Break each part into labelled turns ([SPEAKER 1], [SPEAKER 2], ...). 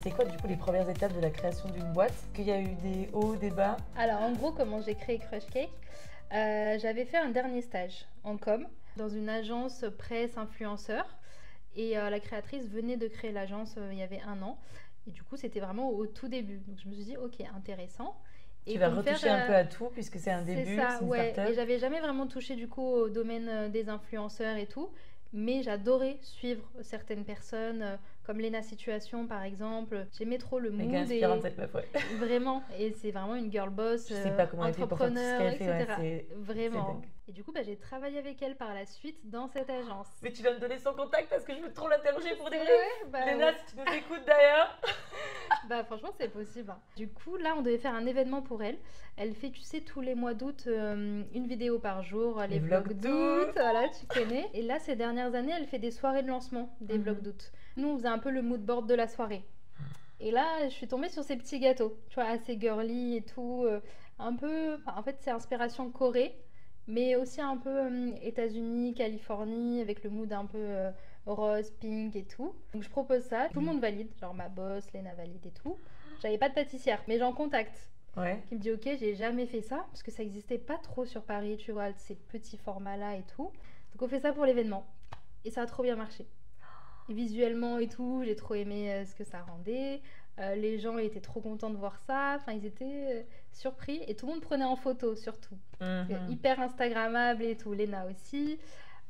[SPEAKER 1] C'est quoi du coup les premières étapes de la création d'une boîte? Qu'il y a eu des hauts, des bas?
[SPEAKER 2] Alors en gros, comment j'ai créé Crush Cake, j'avais fait un dernier stage en com dans une agence presse influenceur et la créatrice venait de créer l'agence il y avait 1 an et du coup c'était vraiment au tout début. Donc je me suis dit ok, intéressant.
[SPEAKER 1] Tu
[SPEAKER 2] Et
[SPEAKER 1] vas
[SPEAKER 2] pour me
[SPEAKER 1] retoucher un peu à tout puisque c'est un
[SPEAKER 2] c'est
[SPEAKER 1] début,
[SPEAKER 2] ça,
[SPEAKER 1] c'est une
[SPEAKER 2] ouais. Et
[SPEAKER 1] start-up.
[SPEAKER 2] j'avais jamais vraiment touché du coup au domaine des influenceurs et tout. Mais j'adorais suivre certaines personnes, comme Lena Situation par exemple. J'aimais trop le
[SPEAKER 1] Méga
[SPEAKER 2] mood
[SPEAKER 1] inspirante
[SPEAKER 2] et
[SPEAKER 1] cette meuf, ouais.
[SPEAKER 2] vraiment. Et c'est vraiment une girl boss,
[SPEAKER 1] Je sais pas comment elle fait pour faire tout ce
[SPEAKER 2] entrepreneur,
[SPEAKER 1] qu'elle fait, ouais,
[SPEAKER 2] etc.
[SPEAKER 1] c'est
[SPEAKER 2] Vraiment.
[SPEAKER 1] dingue.
[SPEAKER 2] Et du coup, bah, j'ai travaillé avec elle par la suite dans cette agence.
[SPEAKER 1] Mais tu vas me donner son contact parce que je veux trop l'interroger pour des
[SPEAKER 2] C'est
[SPEAKER 1] vrais.
[SPEAKER 2] vrai? Bah,
[SPEAKER 1] Léna,
[SPEAKER 2] ouais.
[SPEAKER 1] si tu nous écoutes d'ailleurs.
[SPEAKER 2] Bah franchement c'est possible, hein. Du coup là on devait faire un événement pour elle. Elle fait tu sais tous les mois d'août une vidéo par jour, les vlogs d'août, voilà tu connais. Et là ces dernières années elle fait des soirées de lancement des vlogs d'août. Nous on faisait un peu le mood board de la soirée. Et là je suis tombée sur ces petits gâteaux, tu vois assez girly et tout, un peu, enfin, en fait c'est inspiration Corée. Mais aussi un peu États-Unis, Californie, avec le mood un peu rose, pink et tout. Donc je propose ça, tout le monde valide, genre ma boss, Lena valide et tout. J'avais pas de pâtissière, mais j'en contacte.
[SPEAKER 1] Ouais.
[SPEAKER 2] Qui me dit ok, j'ai jamais fait ça, parce que ça existait pas trop sur Paris, tu vois, ces petits formats-là et tout. Donc on fait ça pour l'événement. Et ça a trop bien marché. Et visuellement et tout, j'ai trop aimé ce que ça rendait. Les gens étaient trop contents de voir ça. Enfin, ils étaient surpris. Et tout le monde prenait en photo, surtout. Hyper Instagrammable et tout. Lena aussi.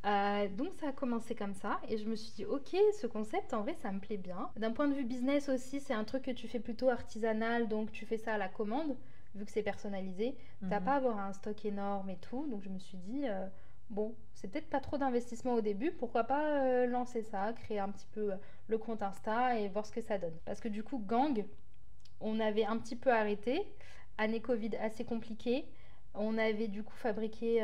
[SPEAKER 2] Donc ça a commencé comme ça et je me suis dit ok, ce concept en vrai ça me plaît bien. D'un point de vue business aussi, c'est un truc que tu fais plutôt artisanal, donc tu fais ça à la commande vu que c'est personnalisé. T'as pas à avoir un stock énorme et tout, donc je me suis dit bon, c'est peut-être pas trop d'investissement au début, pourquoi pas lancer ça, créer un petit peu le compte Insta et voir ce que ça donne. Parce que du coup Gang, on avait un petit peu arrêté, année Covid assez compliquée. On avait du coup fabriqué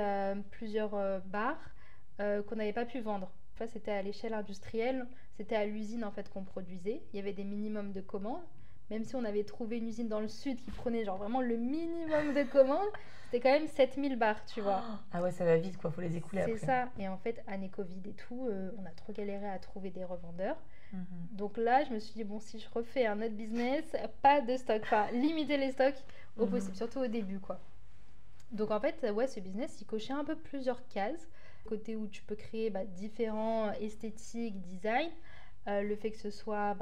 [SPEAKER 2] plusieurs bars qu'on n'avait pas pu vendre. Enfin, c'était à l'échelle industrielle, c'était à l'usine en fait qu'on produisait. Il y avait des minimums de commandes. Même si on avait trouvé une usine dans le sud qui prenait genre vraiment le minimum de commandes, c'était quand même 7000 bars, tu vois.
[SPEAKER 1] Ah ouais, ça va vite quoi, faut les écouler
[SPEAKER 2] C'est
[SPEAKER 1] après.
[SPEAKER 2] ça. Et en fait, année Covid et tout, on a trop galéré à trouver des revendeurs. Donc là, je me suis dit, bon, si je refais un autre business, pas de stock. Enfin, limiter les stocks au possible, surtout au début, quoi. Donc en fait, ouais, ce business, il cochait un peu plusieurs cases. Côté où tu peux créer différents esthétiques, design. Le fait que ce soit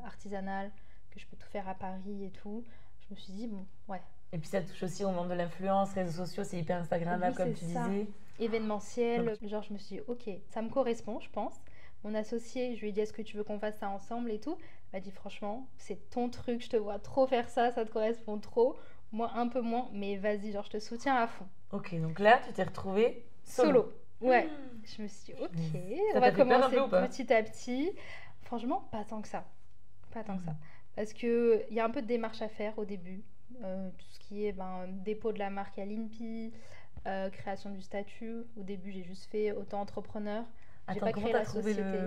[SPEAKER 2] artisanal, que je peux tout faire à Paris et tout. Je me suis dit, bon, ouais.
[SPEAKER 1] Et puis ça touche aussi au monde de l'influence, réseaux sociaux, c'est hyper Instagrammable
[SPEAKER 2] Oui,
[SPEAKER 1] comme
[SPEAKER 2] c'est
[SPEAKER 1] tu
[SPEAKER 2] ça.
[SPEAKER 1] disais.
[SPEAKER 2] Événementiel. Genre, je me suis dit, ok, ça me correspond, je pense. Mon associé, je lui ai dit, est-ce que tu veux qu'on fasse ça ensemble et tout. Elle m'a dit, franchement, c'est ton truc, je te vois trop faire ça, ça te correspond trop. Moi, un peu moins, mais vas-y, genre, je te soutiens à fond.
[SPEAKER 1] Ok, donc là, tu t'es retrouvée solo.
[SPEAKER 2] Ouais. Je me suis dit, ok,
[SPEAKER 1] Ça
[SPEAKER 2] on va
[SPEAKER 1] t'a fait peur un
[SPEAKER 2] commencer
[SPEAKER 1] peu ou pas?
[SPEAKER 2] petit à petit. Franchement, pas tant que ça. Pas tant que ça. Parce qu'il y a un peu de démarche à faire au début. Tout ce qui est dépôt de la marque à l'INPI, création du statut. Au début, j'ai juste fait auto-entrepreneur. J'ai
[SPEAKER 1] Attends,
[SPEAKER 2] pas
[SPEAKER 1] comment
[SPEAKER 2] créé
[SPEAKER 1] t'as
[SPEAKER 2] la
[SPEAKER 1] trouvé
[SPEAKER 2] société.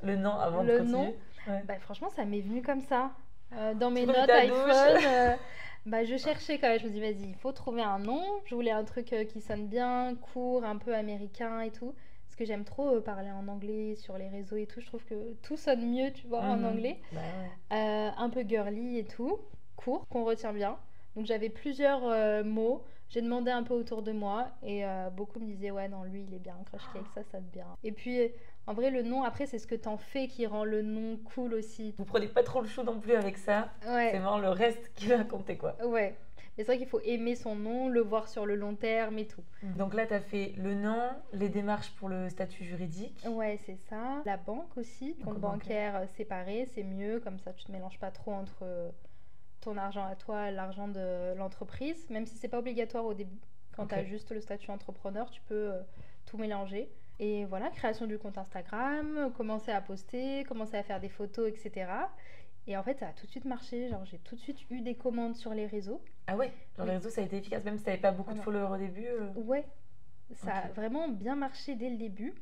[SPEAKER 1] le nom avant de
[SPEAKER 2] Le
[SPEAKER 1] continuer?
[SPEAKER 2] nom,
[SPEAKER 1] Ouais.
[SPEAKER 2] franchement, ça m'est venu comme ça. Dans mes
[SPEAKER 1] prenais
[SPEAKER 2] notes
[SPEAKER 1] ta
[SPEAKER 2] iPhone,
[SPEAKER 1] douche.
[SPEAKER 2] je cherchais quand même. Je me dis, vas-y, il faut trouver un nom. Je voulais un truc qui sonne bien, court, un peu américain et tout. Parce que j'aime trop parler en anglais sur les réseaux et tout. Je trouve que tout sonne mieux, tu vois, en anglais.
[SPEAKER 1] Bah ouais.
[SPEAKER 2] Un peu girly et tout, court, qu'on retient bien. Donc j'avais plusieurs mots. J'ai demandé un peu autour de moi et beaucoup me disaient ouais non lui il est bien, Crush Cake ça sonne bien. Et puis en vrai le nom après c'est ce que t'en fais qui rend le nom cool aussi.
[SPEAKER 1] Vous prenez pas trop le chou non plus avec ça. C'est
[SPEAKER 2] Ouais,
[SPEAKER 1] vraiment le reste qui va compter quoi.
[SPEAKER 2] ouais. Mais c'est vrai qu'il faut aimer son nom, le voir sur le long terme et tout.
[SPEAKER 1] Donc là, t'as fait le nom, les démarches pour le statut juridique.
[SPEAKER 2] Ouais, c'est ça. La banque aussi, compte bancaire séparé, c'est mieux, comme ça tu te mélanges pas trop entre ton argent à toi et l'argent de l'entreprise, même si c'est pas obligatoire au début. Quand tu as juste le statut entrepreneur, tu peux tout mélanger. Et voilà, création du compte Instagram, commencer à poster, commencer à faire des photos, etc. Et en fait, ça a tout de suite marché. Genre, j'ai tout de suite eu des commandes sur les réseaux.
[SPEAKER 1] Ah ouais, genre les réseaux ça a été efficace, même si t'avais pas beaucoup de followers au début.
[SPEAKER 2] Ouais, ça a vraiment bien marché dès le début.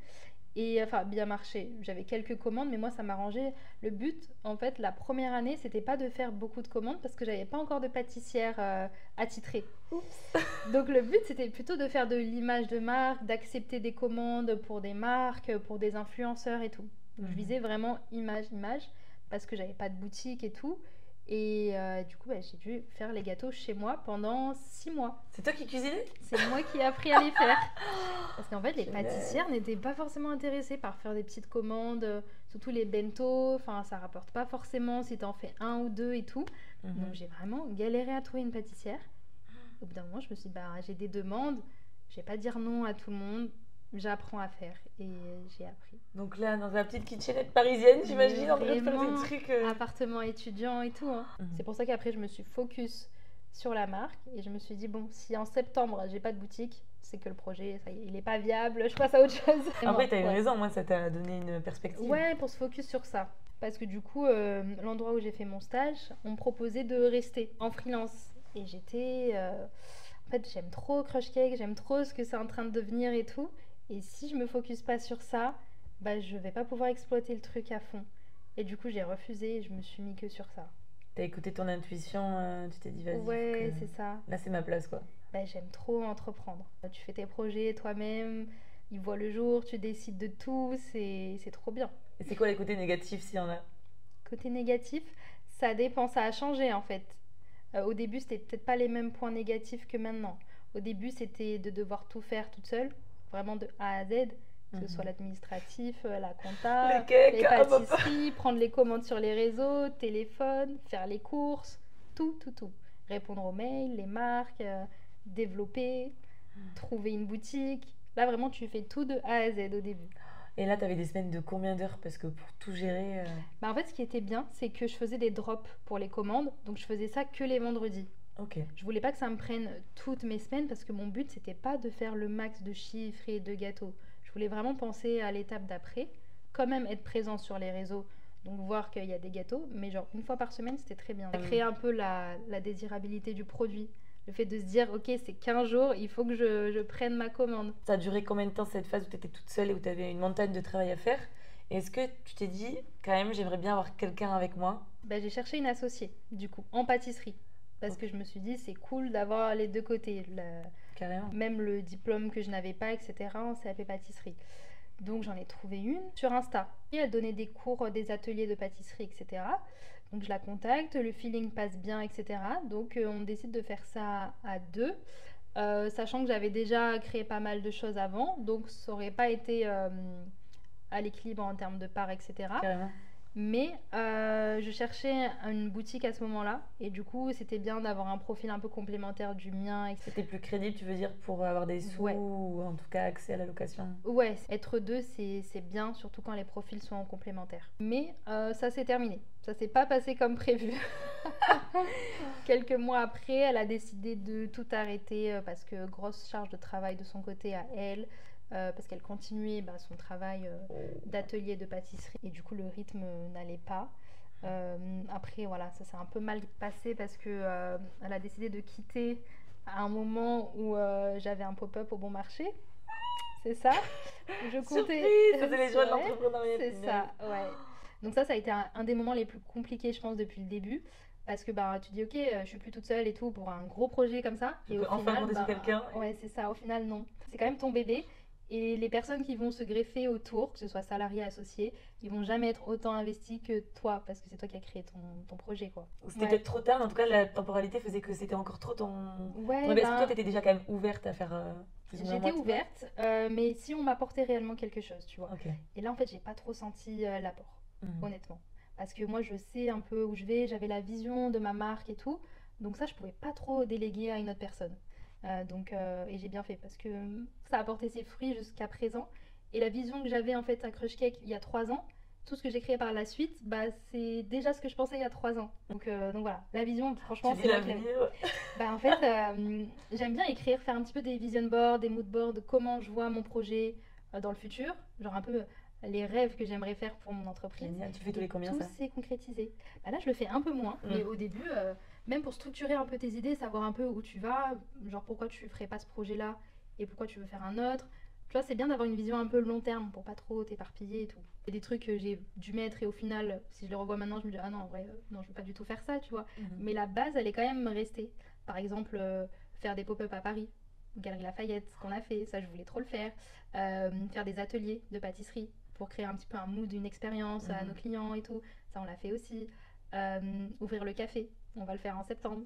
[SPEAKER 2] Et enfin, bien marché. J'avais quelques commandes, mais moi, ça m'arrangeait. Le but, en fait, la première année, c'était pas de faire beaucoup de commandes parce que j'avais pas encore de pâtissière attitrée. Donc, le but, c'était plutôt de faire de l'image de marque, d'accepter des commandes pour des marques, pour des influenceurs et tout. Donc, je visais vraiment image, parce que j'avais pas de boutique et tout. Et du coup, j'ai dû faire les gâteaux chez moi pendant 6 mois.
[SPEAKER 1] C'est toi qui cuisinais?
[SPEAKER 2] C'est moi qui ai appris à les faire. Parce qu'en fait, les
[SPEAKER 1] Génial.
[SPEAKER 2] pâtissières n'étaient pas forcément intéressées par faire des petites commandes, surtout les bento. Enfin, ça rapporte pas forcément si t'en fais un ou deux et tout. Donc, j'ai vraiment galéré à trouver une pâtissière. Au bout d'un moment, je me suis dit, j'ai des demandes, je vais pas dire non à tout le monde. J'apprends à faire et j'ai appris.
[SPEAKER 1] Donc là, dans la petite kitchenette parisienne, j'imagine, en train de faire
[SPEAKER 2] Vraiment,
[SPEAKER 1] des trucs.
[SPEAKER 2] appartement étudiant et tout. Hein.
[SPEAKER 1] Mhm.
[SPEAKER 2] C'est pour ça qu'après, je me suis focus sur la marque et je me suis dit, bon, si en septembre, j'ai pas de boutique, c'est que le projet, ça y est, il est pas viable, je passe à autre chose.
[SPEAKER 1] Après, t'as eu
[SPEAKER 2] Ouais.
[SPEAKER 1] raison, moi, ça t'a donné une perspective.
[SPEAKER 2] Ouais, pour se focus sur ça. Parce que du coup, l'endroit où j'ai fait mon stage, on me proposait de rester en freelance. Et j'étais... En fait, j'aime trop Crush Cake, j'aime trop ce que c'est en train de devenir et tout. Et si je me focus pas sur ça, je vais pas pouvoir exploiter le truc à fond. Et du coup, j'ai refusé et je me suis mis que sur ça.
[SPEAKER 1] T'as écouté ton intuition, tu t'es dit, vas-y.
[SPEAKER 2] Ouais, c'est ça.
[SPEAKER 1] Là, c'est ma place, quoi.
[SPEAKER 2] J'aime trop entreprendre. Tu fais tes projets toi-même, ils voient le jour, tu décides de tout, c'est trop bien.
[SPEAKER 1] Et c'est quoi les côtés négatifs s'il y en a?
[SPEAKER 2] Côté négatif, ça dépend, ça a changé en fait. Au début, c'était peut-être pas les mêmes points négatifs que maintenant. Au début, c'était de devoir tout faire toute seule, vraiment de A à Z, que ce soit l'administratif, la compta,
[SPEAKER 1] Les cakes,
[SPEAKER 2] les pâtisseries, prendre les commandes sur les réseaux, téléphone, faire les courses, tout. Répondre aux mails, les marques, développer, trouver une boutique. Là, vraiment, tu fais tout de A à Z au début.
[SPEAKER 1] Et là, t'avais des semaines de combien d'heures? Parce que pour tout gérer.
[SPEAKER 2] En fait, ce qui était bien, c'est que je faisais des drops pour les commandes. Donc, je faisais ça que les vendredis.
[SPEAKER 1] Ok.
[SPEAKER 2] Je voulais pas que ça me prenne toutes mes semaines parce que mon but, c'était pas de faire le max de chiffres et de gâteaux. Je voulais vraiment penser à l'étape d'après, quand même être présent sur les réseaux, donc voir qu'il y a des gâteaux, mais genre une fois par semaine, c'était très bien. Ça crée un peu la désirabilité du produit. Le fait de se dire, ok, c'est 15 jours, il faut que je prenne ma commande.
[SPEAKER 1] Ça a duré combien de temps cette phase où tu étais toute seule et où tu avais une montagne de travail à faire? Et est-ce que tu t'es dit, quand même, j'aimerais bien avoir quelqu'un avec moi?
[SPEAKER 2] J'ai cherché une associée, du coup, en pâtisserie. Parce que je me suis dit, c'est cool d'avoir les deux côtés.
[SPEAKER 1] Carrément.
[SPEAKER 2] Même le diplôme que je n'avais pas, etc., en CAP pâtisserie. Donc j'en ai trouvé une sur Insta. Et elle donnait des cours, des ateliers de pâtisserie, etc. Donc je la contacte, le feeling passe bien, etc. Donc on décide de faire ça à deux, sachant que j'avais déjà créé pas mal de choses avant, donc ça aurait pas été à l'équilibre en termes de parts, etc.
[SPEAKER 1] Carrément.
[SPEAKER 2] Mais je cherchais une boutique à ce moment-là et du coup c'était bien d'avoir un profil un peu complémentaire du mien, etc.
[SPEAKER 1] C'était plus crédible, tu veux dire, pour avoir des sous ou en tout cas accès à la location?
[SPEAKER 2] Ouais, être deux c'est bien, surtout quand les profils sont complémentaires. Mais ça s'est terminé, ça s'est pas passé comme prévu. Quelques mois après, elle a décidé de tout arrêter parce que grosse charge de travail de son côté à elle. Parce qu'elle continuait son travail d'atelier de pâtisserie et du coup le rythme n'allait pas. Après voilà, ça s'est un peu mal passé parce que elle a décidé de quitter à un moment où j'avais un pop-up au bon marché. C'est ça. Je comptais.
[SPEAKER 1] Surprise, ça c'est les joies de l'entrepreneuriat.
[SPEAKER 2] C'est ça, ouais. Donc ça a été un des moments les plus compliqués je pense depuis le début. Parce que tu dis ok, je suis plus toute seule et tout pour un gros projet comme ça.
[SPEAKER 1] Tu
[SPEAKER 2] Et
[SPEAKER 1] peux
[SPEAKER 2] au
[SPEAKER 1] enfin
[SPEAKER 2] final,
[SPEAKER 1] compter sur quelqu'un.
[SPEAKER 2] Ouais, c'est ça. Au final, non. C'est quand même ton bébé. Et les personnes qui vont se greffer autour, que ce soit salariés, associés, ils vont jamais être autant investis que toi, parce que c'est toi qui as créé ton projet, quoi.
[SPEAKER 1] C'était peut-être trop tard, mais en tout cas, la temporalité faisait que c'était encore trop ton...
[SPEAKER 2] Ouais,
[SPEAKER 1] Est-ce que toi, t'étais déjà quand même ouverte à faire plus ou moins
[SPEAKER 2] j'étais
[SPEAKER 1] moitié?
[SPEAKER 2] ouverte, mais si on m'apportait réellement quelque chose, tu vois.
[SPEAKER 1] Ok.
[SPEAKER 2] Et là, en fait, j'ai pas trop senti l'apport, honnêtement. Parce que moi, je sais un peu où je vais, j'avais la vision de ma marque et tout. Donc ça, je pouvais pas trop déléguer à une autre personne. Et j'ai bien fait parce que ça a porté ses fruits jusqu'à présent. Et la vision que j'avais en fait à Crush Cake il y a 3 ans, tout ce que j'ai créé par la suite, c'est déjà ce que je pensais il y a 3 ans. Donc voilà, la vision, franchement, c'est
[SPEAKER 1] l'avenir.
[SPEAKER 2] En fait, j'aime bien écrire, faire un petit peu des vision boards, des mood boards, comment je vois mon projet dans le futur, genre un peu les rêves que j'aimerais faire pour mon entreprise.
[SPEAKER 1] Génial. Tu fais tous les combien
[SPEAKER 2] tout
[SPEAKER 1] ça?
[SPEAKER 2] s'est concrétisé. Là, je le fais un peu moins, mais au début, même pour structurer un peu tes idées, savoir un peu où tu vas, genre pourquoi tu ferais pas ce projet-là et pourquoi tu veux faire un autre. Tu vois, c'est bien d'avoir une vision un peu long terme pour pas trop t'éparpiller et tout. Il y a des trucs que j'ai dû mettre et au final, si je les revois maintenant, je me dis ah non, en vrai, non, je veux pas du tout faire ça, tu vois. Mais la base, elle est quand même restée. Par exemple, faire des pop-up à Paris, Galerie Lafayette, ce qu'on a fait, ça je voulais trop le faire. Faire des ateliers de pâtisserie pour créer un petit peu un mood, une expérience à nos clients et tout. ça on l'a fait aussi. Ouvrir le café, on va le faire en septembre.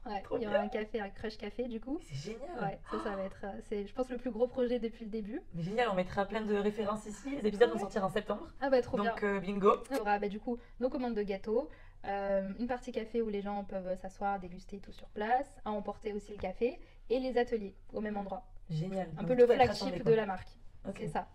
[SPEAKER 2] Ouais,
[SPEAKER 1] Trop
[SPEAKER 2] il y aura un café, un Crush Café du coup.
[SPEAKER 1] C'est génial.
[SPEAKER 2] Ouais, ça va être, c'est, je pense, le plus gros projet depuis le début.
[SPEAKER 1] Mais génial, on mettra plein de références ici. Les épisodes vont
[SPEAKER 2] Ouais.
[SPEAKER 1] sortir en septembre.
[SPEAKER 2] Ah bah trop bien.
[SPEAKER 1] Donc bingo.
[SPEAKER 2] Il y aura du coup nos commandes de gâteaux, une partie café où les gens peuvent s'asseoir, déguster tout sur place, à emporter aussi le café, et les ateliers au même endroit.
[SPEAKER 1] Génial.
[SPEAKER 2] Un
[SPEAKER 1] Donc
[SPEAKER 2] peu le
[SPEAKER 1] tout va être
[SPEAKER 2] flagship
[SPEAKER 1] rassemblé,
[SPEAKER 2] de
[SPEAKER 1] quoi.
[SPEAKER 2] la marque.
[SPEAKER 1] Ok.
[SPEAKER 2] C'est ça.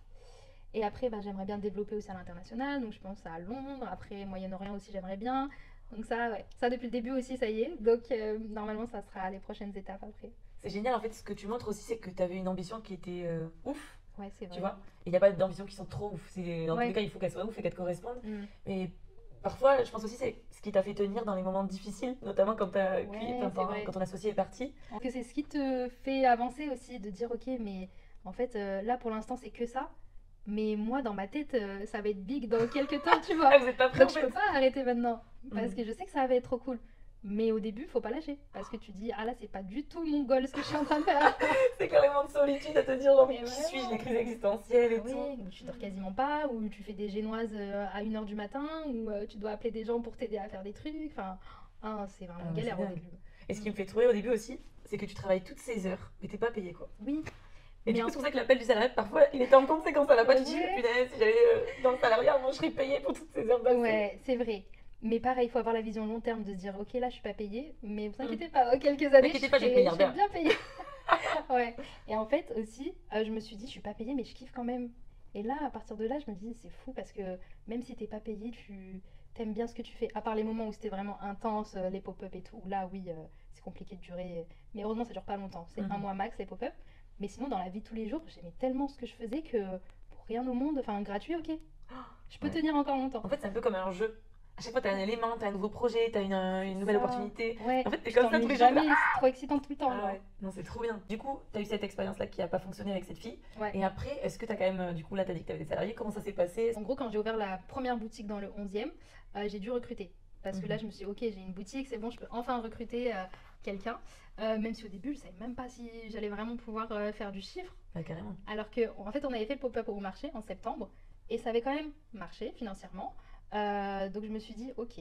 [SPEAKER 2] Et après, j'aimerais bien développer aussi à l'international, donc je pense à Londres, après Moyen-Orient aussi j'aimerais bien. Donc ça, ouais, ça depuis le début aussi, ça y est. Donc normalement, ça sera les prochaines étapes après.
[SPEAKER 1] C'est génial, en fait, ce que tu montres aussi, c'est que tu avais une ambition qui était ouf,
[SPEAKER 2] Ouais, c'est vrai.
[SPEAKER 1] tu vois. Il n'y a pas d'ambitions qui sont trop ouf. Dans tous
[SPEAKER 2] Ouais.
[SPEAKER 1] les cas, il faut qu'elles soient ouf et qu'elles te correspondent.
[SPEAKER 2] Mm.
[SPEAKER 1] Mais parfois, je pense aussi c'est ce qui t'a fait tenir dans les moments difficiles, notamment quand,
[SPEAKER 2] Ouais, c'est vrai.
[SPEAKER 1] quand ton associé est parti.
[SPEAKER 2] Que c'est ce qui te fait avancer aussi, de dire ok, mais en fait là pour l'instant c'est que ça, mais moi dans ma tête ça va être big dans quelques temps, tu vois.
[SPEAKER 1] Ah, vous êtes pas prêts en
[SPEAKER 2] Donc je
[SPEAKER 1] fait.
[SPEAKER 2] peux pas arrêter maintenant parce
[SPEAKER 1] Mhm.
[SPEAKER 2] que je sais que ça va être trop cool. Mais au début, faut pas lâcher parce que tu dis ah là c'est pas du tout mon goal ce que je suis en train de faire.
[SPEAKER 1] C'est carrément de solitude à te dire, genre, mais
[SPEAKER 2] Mais
[SPEAKER 1] qui
[SPEAKER 2] vraiment.
[SPEAKER 1] suis-je, les crises existentielles et
[SPEAKER 2] Oui,
[SPEAKER 1] tout.
[SPEAKER 2] où tu dors quasiment pas, ou tu fais des génoises à 1h du matin, ou tu dois appeler des gens pour t'aider à faire des trucs. Enfin, c'est vraiment
[SPEAKER 1] Ah,
[SPEAKER 2] galère
[SPEAKER 1] c'est
[SPEAKER 2] au
[SPEAKER 1] dingue.
[SPEAKER 2] début.
[SPEAKER 1] Et ce qui me fait trouver au début aussi, c'est que tu travailles toutes ces heures, mais t'es pas payé quoi.
[SPEAKER 2] Oui,
[SPEAKER 1] Et
[SPEAKER 2] mais
[SPEAKER 1] du coup,
[SPEAKER 2] en-
[SPEAKER 1] c'est pour ça que l'appel du salarié, parfois, il était en conséquence à la pas. Tu dis,
[SPEAKER 2] Ouais.
[SPEAKER 1] punaise, si j'allais dans le salariat, moi je serais payée pour toutes ces heures passées.
[SPEAKER 2] Ouais, c'est vrai. Mais pareil, il faut avoir la vision long terme de se dire, ok, là, je suis pas payée, mais vous
[SPEAKER 1] Mm.
[SPEAKER 2] inquiétez pas, dans quelques années,
[SPEAKER 1] T'inquiétez pas, je vais être
[SPEAKER 2] je serai
[SPEAKER 1] milliardaire.
[SPEAKER 2] bien payée. Ouais. Et en fait, aussi, je me suis dit, je suis pas payée, mais je kiffe quand même. Et là, à partir de là, je me dis, c'est fou parce que même si t'es pas payée, tu t'aimes bien ce que tu fais. À part les moments où c'était vraiment intense, les pop-up et tout, où là, oui, c'est compliqué de durer. Mais heureusement, ça dure pas longtemps. C'est
[SPEAKER 1] Mhm.
[SPEAKER 2] un mois max, les pop-up. Mais sinon, dans la vie de tous les jours, j'aimais tellement ce que je faisais que pour rien au monde, enfin, gratuit, ok. Je peux
[SPEAKER 1] Ouais.
[SPEAKER 2] tenir encore longtemps.
[SPEAKER 1] En fait, c'est un peu comme un jeu. À chaque fois, t'as un élément, t'as un nouveau projet, t'as une nouvelle
[SPEAKER 2] Ça.
[SPEAKER 1] opportunité.
[SPEAKER 2] Ouais,
[SPEAKER 1] En fait, t'es
[SPEAKER 2] tu
[SPEAKER 1] comme ça tous
[SPEAKER 2] t'ennuies
[SPEAKER 1] les jours.
[SPEAKER 2] jamais, c'est trop excitant tout le temps.
[SPEAKER 1] Ah
[SPEAKER 2] genre.
[SPEAKER 1] ouais, non, c'est trop bien. Du coup, t'as eu cette expérience-là qui a pas fonctionné avec cette fille.
[SPEAKER 2] Ouais.
[SPEAKER 1] Et après, est-ce que t'as quand même, du coup, là, t'as dit que t'avais des salariés, comment ça s'est passé?
[SPEAKER 2] En gros, quand j'ai ouvert la première boutique dans le 11e, j'ai dû recruter. Parce que
[SPEAKER 1] Mhm.
[SPEAKER 2] là, je me suis dit, ok, j'ai une boutique, c'est bon, je peux enfin recruter quelqu'un. Même si au début, je savais même pas si j'allais vraiment pouvoir faire du chiffre.
[SPEAKER 1] Bah, carrément.
[SPEAKER 2] Alors que, en fait, on avait fait le pop-up au marché en septembre et ça avait quand même marché financièrement. Donc je me suis dit, ok,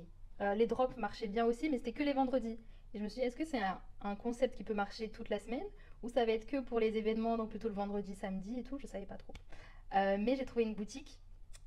[SPEAKER 2] les drops marchaient bien aussi, mais c'était que les vendredis. Et je me suis dit, est-ce que c'est un concept qui peut marcher toute la semaine ou ça va être que pour les événements, donc plutôt le vendredi, samedi et tout, je savais pas trop. Mais j'ai trouvé une boutique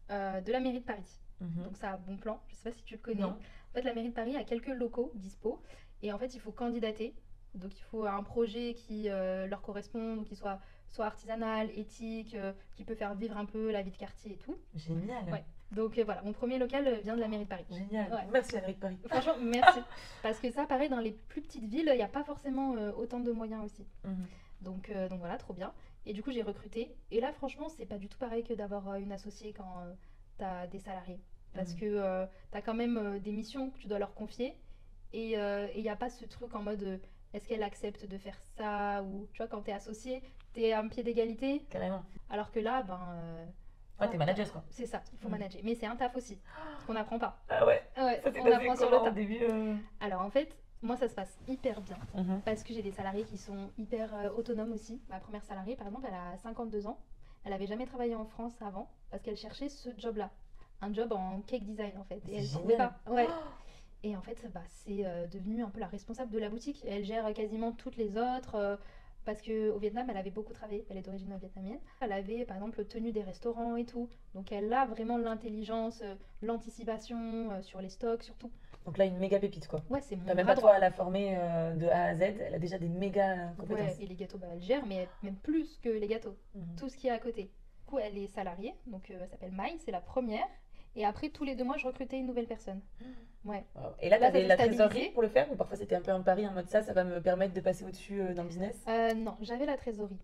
[SPEAKER 2] de la mairie de Paris.
[SPEAKER 1] Mhm.
[SPEAKER 2] Donc ça a bon plan, je sais pas si tu le connais.
[SPEAKER 1] Non.
[SPEAKER 2] En fait, la mairie de Paris a quelques locaux dispo et en fait, il faut candidater. Donc il faut un projet qui leur correspond, donc qui soit artisanal, éthique, qui peut faire vivre un peu la vie de quartier et tout.
[SPEAKER 1] Génial.
[SPEAKER 2] Ouais. Donc voilà, mon premier local vient de la mairie de Paris.
[SPEAKER 1] Génial.
[SPEAKER 2] Ouais.
[SPEAKER 1] Merci, la mairie de Paris.
[SPEAKER 2] Franchement, merci. Parce que ça, pareil, dans les plus petites villes, il n'y a pas forcément autant de moyens aussi.
[SPEAKER 1] Mhm.
[SPEAKER 2] Donc voilà, trop bien. Et du coup, j'ai recruté. Et là, franchement, c'est pas du tout pareil que d'avoir une associée quand t'as des salariés. Parce
[SPEAKER 1] Mhm.
[SPEAKER 2] que t'as quand même des missions que tu dois leur confier. Et il n'y a pas ce truc en mode est-ce qu'elle accepte de faire ça? Ou tu vois, quand t'es associé, t'es à un pied d'égalité.
[SPEAKER 1] Carrément.
[SPEAKER 2] Alors que là,
[SPEAKER 1] Ouais, t'es manager, quoi.
[SPEAKER 2] c'est ça, il faut
[SPEAKER 1] Mhm.
[SPEAKER 2] manager. Mais c'est un taf aussi, qu'on n'apprend pas.
[SPEAKER 1] Ah ouais.
[SPEAKER 2] Ouais,
[SPEAKER 1] Ça s'est
[SPEAKER 2] on
[SPEAKER 1] passé
[SPEAKER 2] apprend sur le
[SPEAKER 1] comment au
[SPEAKER 2] tas.
[SPEAKER 1] début
[SPEAKER 2] Alors en fait, moi ça se passe hyper bien.
[SPEAKER 1] Mhm.
[SPEAKER 2] Parce que j'ai des salariés qui sont hyper autonomes aussi. Ma première salariée, par exemple, elle a 52 ans. Elle avait jamais travaillé en France avant parce qu'elle cherchait ce job-là. Un job en cake design en fait. Et
[SPEAKER 1] C'est
[SPEAKER 2] elle trouvait
[SPEAKER 1] génial.
[SPEAKER 2] pas. Ouais. Et en fait, c'est devenu un peu la responsable de la boutique. Et elle gère quasiment toutes les autres. Parce qu'au Vietnam, elle avait beaucoup travaillé. Elle est d'origine vietnamienne. Elle avait, par exemple, tenu des restaurants et tout. Donc elle a vraiment l'intelligence, l'anticipation sur les stocks, surtout.
[SPEAKER 1] Donc là, une méga pépite, quoi.
[SPEAKER 2] Ouais, c'est mon
[SPEAKER 1] T'as même
[SPEAKER 2] bras
[SPEAKER 1] pas
[SPEAKER 2] droit.
[SPEAKER 1] toi à la former de A à Z, elle a déjà des méga compétences.
[SPEAKER 2] Ouais, et les gâteaux, elle gère, mais même plus que les gâteaux.
[SPEAKER 1] Mhm.
[SPEAKER 2] Tout ce qui est à côté. Du coup, elle est salariée, donc elle s'appelle Maï, c'est la première. Et après, tous les 2 mois, je recrutais une nouvelle personne. Ouais.
[SPEAKER 1] Wow. Et là,
[SPEAKER 2] Là, ça
[SPEAKER 1] t'avais
[SPEAKER 2] s'est
[SPEAKER 1] la
[SPEAKER 2] stabilisé.
[SPEAKER 1] trésorerie pour le faire ou parfois c'était un peu un pari en mode ça va me permettre de passer au-dessus dans le business?
[SPEAKER 2] Non, j'avais la trésorerie.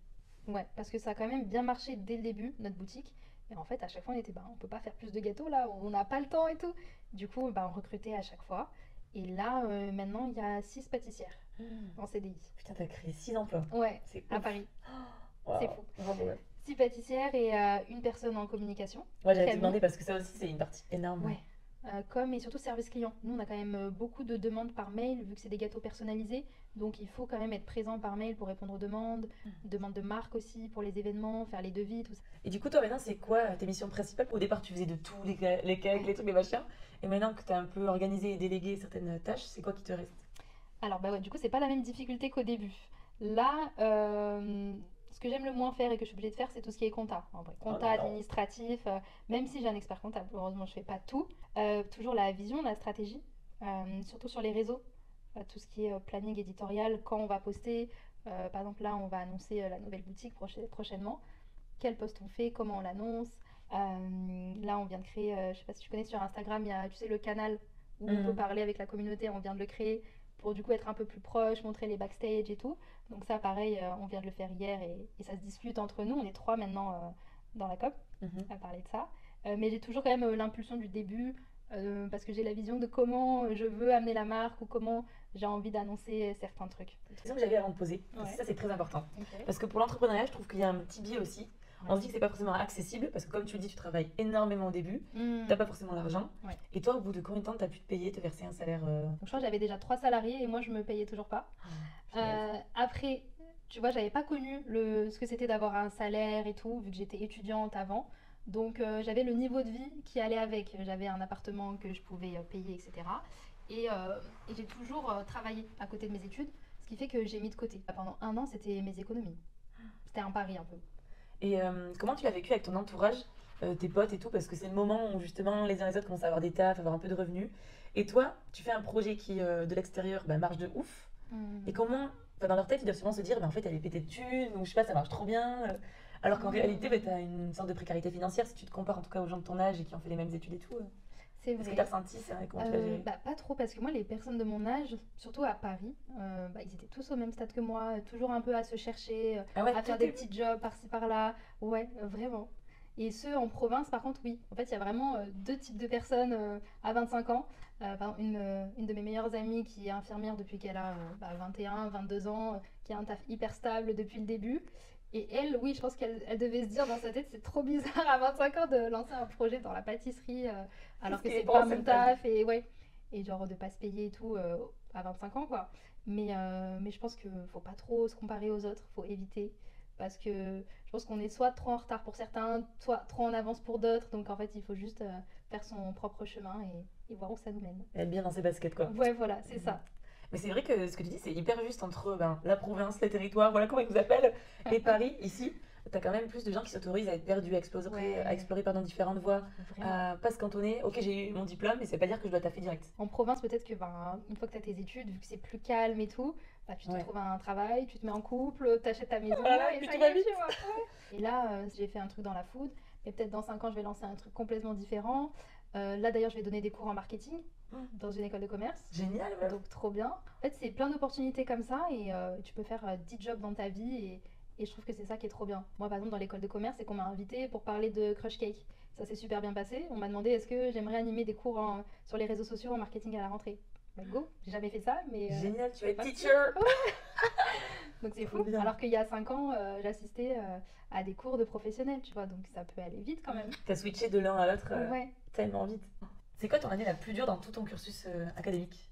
[SPEAKER 2] Ouais, parce que ça a quand même bien marché dès le début, notre boutique. Et en fait, à chaque fois, on était, on peut pas faire plus de gâteaux là, on n'a pas le temps et tout. Du coup, on recrutait à chaque fois. Et là, maintenant, il y a 6 pâtissières en CDI.
[SPEAKER 1] Putain, t'as créé 6 emplois.
[SPEAKER 2] Ouais,
[SPEAKER 1] C'est
[SPEAKER 2] à
[SPEAKER 1] ouf.
[SPEAKER 2] Paris.
[SPEAKER 1] Wow.
[SPEAKER 2] C'est fou.
[SPEAKER 1] Bravo, ouais.
[SPEAKER 2] 6 pâtissières et une personne en communication.
[SPEAKER 1] Moi, j'allais
[SPEAKER 2] Camille.
[SPEAKER 1] te demander parce que ça aussi, c'est une partie énorme.
[SPEAKER 2] Ouais. com et surtout service client. Nous, on a quand même beaucoup de demandes par mail, vu que c'est des gâteaux personnalisés. Donc, il faut quand même être présent par mail pour répondre aux demandes de marque aussi pour les événements, faire les devis, tout ça.
[SPEAKER 1] Et du coup, toi, maintenant, c'est quoi tes missions principales? Au départ, tu faisais de tout, les cakes, les trucs, les machins. Et maintenant que tu as un peu organisé et délégué certaines tâches, c'est quoi qui te reste?
[SPEAKER 2] Alors, bah ouais, du coup, c'est pas la même difficulté qu'au début. Là, ce que j'aime le moins faire et que je suis obligée de faire, c'est tout ce qui est compta. En vrai,
[SPEAKER 1] Oh
[SPEAKER 2] compta
[SPEAKER 1] non.
[SPEAKER 2] administratif, même si j'ai un expert comptable, heureusement, je fais pas tout. Toujours la vision, la stratégie, surtout sur les réseaux. Tout ce qui est planning éditorial, quand on va poster. Par exemple, là, on va annoncer la nouvelle boutique prochainement. Quel post on fait, comment on l'annonce. Là, on vient de créer, je sais pas si tu connais sur Instagram, il y a, tu sais, le canal où on peut
[SPEAKER 1] Mhm.
[SPEAKER 2] parler avec la communauté, on vient de le créer pour du coup être un peu plus proche, montrer les backstage et tout. Donc ça, pareil, on vient de le faire hier et ça se discute entre nous. On est trois maintenant dans la COP
[SPEAKER 1] Mhm.
[SPEAKER 2] à parler de ça. Mais j'ai toujours quand même l'impulsion du début parce que j'ai la vision de comment je veux amener la marque ou comment j'ai envie d'annoncer certains trucs.
[SPEAKER 1] La question que j'avais avant de poser, parce que
[SPEAKER 2] Ouais.
[SPEAKER 1] ça c'est très important.
[SPEAKER 2] Ok.
[SPEAKER 1] Parce que pour l'entrepreneuriat, je trouve qu'il y a un petit biais aussi. On
[SPEAKER 2] Ouais.
[SPEAKER 1] se dit que c'est pas forcément accessible, parce que comme tu le dis, tu travailles énormément au début, t'as pas forcément l'argent.
[SPEAKER 2] Ouais.
[SPEAKER 1] Et toi, au bout de combien de temps t'as pu te payer, te verser un salaire
[SPEAKER 2] Donc je crois que j'avais déjà 3 salariés et moi je me payais toujours pas.
[SPEAKER 1] punaise.
[SPEAKER 2] Après, tu vois, j'avais pas connu ce que c'était d'avoir un salaire et tout, vu que j'étais étudiante avant. Donc j'avais le niveau de vie qui allait avec. J'avais un appartement que je pouvais payer, etc. Et j'ai toujours travaillé à côté de mes études, ce qui fait que j'ai mis de côté. Pendant un an, c'était mes économies. C'était un pari un peu.
[SPEAKER 1] Et comment tu l'as vécu avec ton entourage, tes potes et tout, parce que c'est le moment où justement les uns et les autres commencent à avoir des tafs, avoir un peu de revenus. Et toi, tu fais un projet qui de l'extérieur bah, marche de ouf. Et comment, enfin, dans leur tête, ils doivent souvent se dire, bah, en fait, elle est pétée de thunes, ou je sais pas, ça marche trop bien. Alors qu'en réalité, bah, tu as une sorte de précarité financière si tu te compares en tout cas aux gens de ton âge et qui ont fait les mêmes études et tout.
[SPEAKER 2] C'est
[SPEAKER 1] Est-ce que tu as
[SPEAKER 2] vrai.
[SPEAKER 1] ressenti ça et comment tu l'as géré?
[SPEAKER 2] Bah, pas trop, parce que moi, les personnes de mon âge, surtout à Paris, bah, ils étaient tous au même stade que moi, toujours un peu à se chercher,
[SPEAKER 1] Ah ouais,
[SPEAKER 2] à
[SPEAKER 1] tout
[SPEAKER 2] faire des
[SPEAKER 1] est...
[SPEAKER 2] petits jobs par-ci par-là. Ouais, vraiment. Et ceux en province, par contre, oui. En fait, il y a vraiment deux types de personnes à 25 ans. Par exemple, une de mes meilleures amies qui est infirmière depuis qu'elle a 21, 22 ans, qui a un taf hyper stable depuis le début. Et elle, oui, je pense qu'elle devait se dire dans sa tête, c'est trop bizarre à 25 ans de lancer un projet dans la pâtisserie alors
[SPEAKER 1] Qu'est-ce
[SPEAKER 2] que
[SPEAKER 1] qui est
[SPEAKER 2] c'est
[SPEAKER 1] bon,
[SPEAKER 2] pas mon
[SPEAKER 1] cette famille?
[SPEAKER 2] taf et ouais, et genre de pas se payer et tout à 25 ans quoi. Mais je pense qu'il faut pas trop se comparer aux autres, faut éviter parce que je pense qu'on est soit trop en retard pour certains, soit trop en avance pour d'autres, donc en fait il faut juste faire son propre chemin et voir où ça nous mène.
[SPEAKER 1] Être bien dans ses baskets, quoi.
[SPEAKER 2] Ouais, voilà, c'est ça.
[SPEAKER 1] Mais c'est vrai que ce que tu dis, c'est hyper juste entre ben, la province, les territoires, voilà comment ils nous appellent, et Paris, ici. T'as quand même plus de gens qui s'autorisent à être perdus, à
[SPEAKER 2] Ouais,
[SPEAKER 1] explorer pardon, différentes voies,
[SPEAKER 2] vraiment.
[SPEAKER 1] à pas se cantonner. Ok, j'ai eu mon diplôme, mais ça veut pas dire que je dois taffer direct.
[SPEAKER 2] En province, peut-être que ben, une fois que tu as tes études, vu que c'est plus calme et tout, bah, tu te
[SPEAKER 1] Ouais.
[SPEAKER 2] trouves un travail, tu te mets en couple, t'achètes ta maison
[SPEAKER 1] Voilà, et
[SPEAKER 2] et
[SPEAKER 1] puis
[SPEAKER 2] ça
[SPEAKER 1] tout
[SPEAKER 2] y
[SPEAKER 1] va
[SPEAKER 2] est,
[SPEAKER 1] vite.
[SPEAKER 2] tu vois. Ouais. Et là, j'ai fait un truc dans la food, et peut-être dans 5 ans, je vais lancer un truc complètement différent. Là, d'ailleurs, je vais donner des cours en marketing dans une école de commerce.
[SPEAKER 1] Génial, meuf.
[SPEAKER 2] Donc, trop bien. En fait, c'est plein d'opportunités comme ça, et tu peux faire 10 jobs dans ta vie, et je trouve que c'est ça qui est trop bien. Moi, par exemple, dans l'école de commerce, c'est qu'on m'a invité pour parler de Crush Cake. Ça s'est super bien passé. On m'a demandé est-ce que j'aimerais animer des cours sur les réseaux sociaux en marketing à la rentrée. Bah go, j'ai jamais fait ça, mais
[SPEAKER 1] Génial, tu vas
[SPEAKER 2] c'est
[SPEAKER 1] être
[SPEAKER 2] parti.
[SPEAKER 1] teacher.
[SPEAKER 2] Donc c'est
[SPEAKER 1] Trop
[SPEAKER 2] fou.
[SPEAKER 1] bien.
[SPEAKER 2] Alors qu'il y a 5 ans, j'assistais à des cours de professionnels, tu vois, donc ça peut aller vite quand même.
[SPEAKER 1] T'as switché de l'un à l'autre
[SPEAKER 2] Ouais.
[SPEAKER 1] tellement vite. C'est quoi ton année la plus dure dans tout ton cursus académique?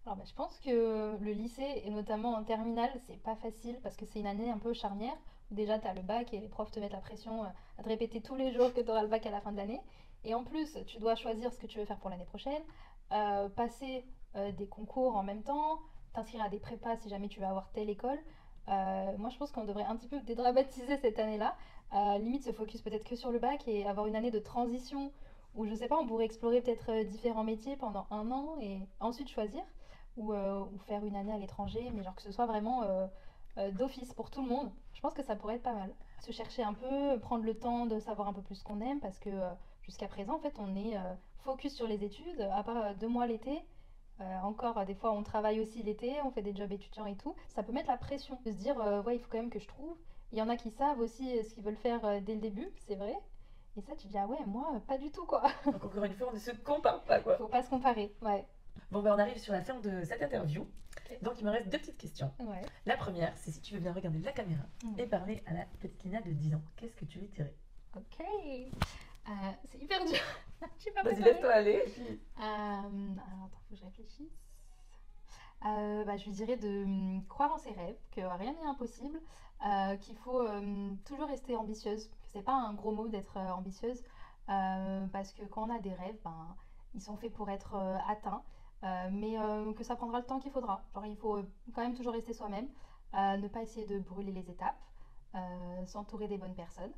[SPEAKER 2] Alors bah, je pense que le lycée, et notamment en terminale, c'est pas facile parce que c'est une année un peu charnière. Déjà, tu as le bac et les profs te mettent la pression à te répéter tous les jours que tu auras le bac à la fin de l'année. Et en plus, tu dois choisir ce que tu veux faire pour l'année prochaine, passer des concours en même temps, t'inscrire à des prépas si jamais tu vas avoir telle école. Moi, je pense qu'on devrait un petit peu dédramatiser cette année-là. Limite, se focus peut-être que sur le bac et avoir une année de transition où, je sais pas, on pourrait explorer peut-être différents métiers pendant un an et ensuite choisir ou faire une année à l'étranger, mais genre que ce soit vraiment d'office pour tout le monde. Je pense que ça pourrait être pas mal. Se chercher un peu, prendre le temps de savoir un peu plus ce qu'on aime, parce que jusqu'à présent, en fait, on est focus sur les études, à part 2 mois l'été. Encore, des fois, on travaille aussi l'été, on fait des jobs étudiants et tout. Ça peut mettre la pression de se dire, ouais, il faut quand même que je trouve. Il y en a qui savent aussi ce qu'ils veulent faire dès le début, c'est vrai. Et ça, tu te dis, ah ouais, moi, pas du tout, quoi.
[SPEAKER 1] Donc encore une fois, on ne se compare pas quoi.
[SPEAKER 2] Faut pas se comparer, ouais.
[SPEAKER 1] Bon ben on arrive sur la fin de cette interview. Donc il me reste deux petites questions.
[SPEAKER 2] Ouais.
[SPEAKER 1] La première, c'est si tu veux bien regarder la caméra
[SPEAKER 2] Mm.
[SPEAKER 1] et parler à la petite Lina de 10 ans. Qu'est-ce que tu lui dirais?
[SPEAKER 2] Ok. C'est hyper dur. Je sais pas
[SPEAKER 1] Vas-y,
[SPEAKER 2] préparée.
[SPEAKER 1] laisse-toi aller.
[SPEAKER 2] Alors attends, faut que je réfléchisse. Je lui dirais de croire en ses rêves, que rien n'est impossible, qu'il faut toujours rester ambitieuse. Que c'est pas un gros mot d'être ambitieuse, parce que quand on a des rêves, ils sont faits pour être atteints, mais que ça prendra le temps qu'il faudra. Genre, il faut quand même toujours rester soi-même, ne pas essayer de brûler les étapes, s'entourer des bonnes personnes,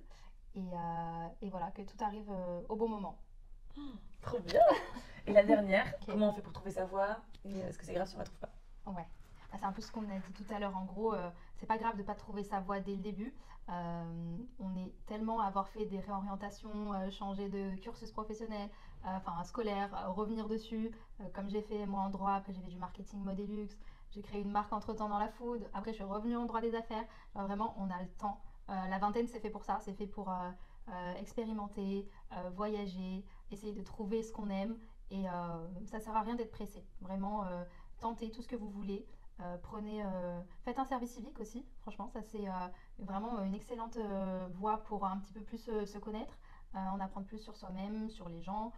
[SPEAKER 2] et voilà, que tout arrive au bon moment.
[SPEAKER 1] Trop bien. Et la dernière,
[SPEAKER 2] Ok.
[SPEAKER 1] comment on fait pour trouver sa voie? Et est-ce que c'est grave si on la trouve pas?
[SPEAKER 2] Ouais. C'est un peu ce qu'on a dit tout à l'heure. En gros, c'est pas grave de pas trouver sa voie dès le début. On est tellement à avoir fait des réorientations, changer de cursus professionnel, scolaire, revenir dessus, comme j'ai fait moi en droit. Après, j'ai fait du marketing mode et luxe. J'ai créé une marque entre-temps dans la food. Après, je suis revenue en droit des affaires. Vraiment, on a le temps. La vingtaine, c'est fait pour ça. C'est fait pour expérimenter, voyager, essayer de trouver ce qu'on aime. Et ça sert à rien d'être pressé. Vraiment, tentez tout ce que vous voulez. Faites un service civique aussi. Franchement, ça c'est vraiment une excellente voie pour un petit peu plus se connaître, en apprendre plus sur soi-même, sur les gens,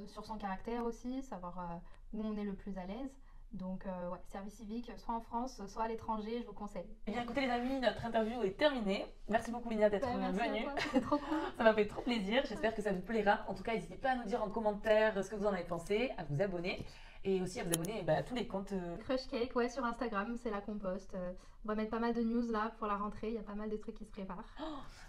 [SPEAKER 2] sur son caractère aussi, savoir où on est le plus à l'aise. Donc, ouais, service civique, soit en France, soit à l'étranger, je vous conseille.
[SPEAKER 1] Eh bien, écoutez les amis, notre interview est terminée. Merci beaucoup Lina d'être
[SPEAKER 2] Merci à
[SPEAKER 1] venue.
[SPEAKER 2] toi, c'était trop cool.
[SPEAKER 1] Ça m'a fait trop plaisir. J'espère que ça vous plaira. En tout cas, n'hésitez pas à nous dire en commentaire ce que vous en avez pensé, à vous abonner et aussi à vous abonner à tous les comptes.
[SPEAKER 2] Crush Cake, ouais, sur Instagram, c'est là qu'on poste. On va mettre pas mal de news là pour la rentrée, il y a pas mal de trucs qui se préparent.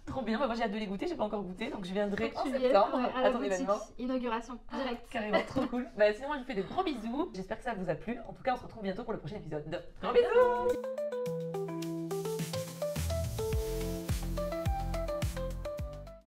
[SPEAKER 1] Trop bien. Moi, j'ai hâte de les goûter. J'ai pas encore goûté, donc je viendrai
[SPEAKER 2] Faut
[SPEAKER 1] en
[SPEAKER 2] que tu viennes,
[SPEAKER 1] septembre
[SPEAKER 2] ouais, à
[SPEAKER 1] à
[SPEAKER 2] la
[SPEAKER 1] ton
[SPEAKER 2] boutique,
[SPEAKER 1] événement.
[SPEAKER 2] inauguration directe.
[SPEAKER 1] Carrément, trop cool. Sinon, moi, je vous fais des gros bisous. J'espère que ça vous a plu. En tout cas, on se retrouve bientôt pour le prochain épisode. Gros bisous.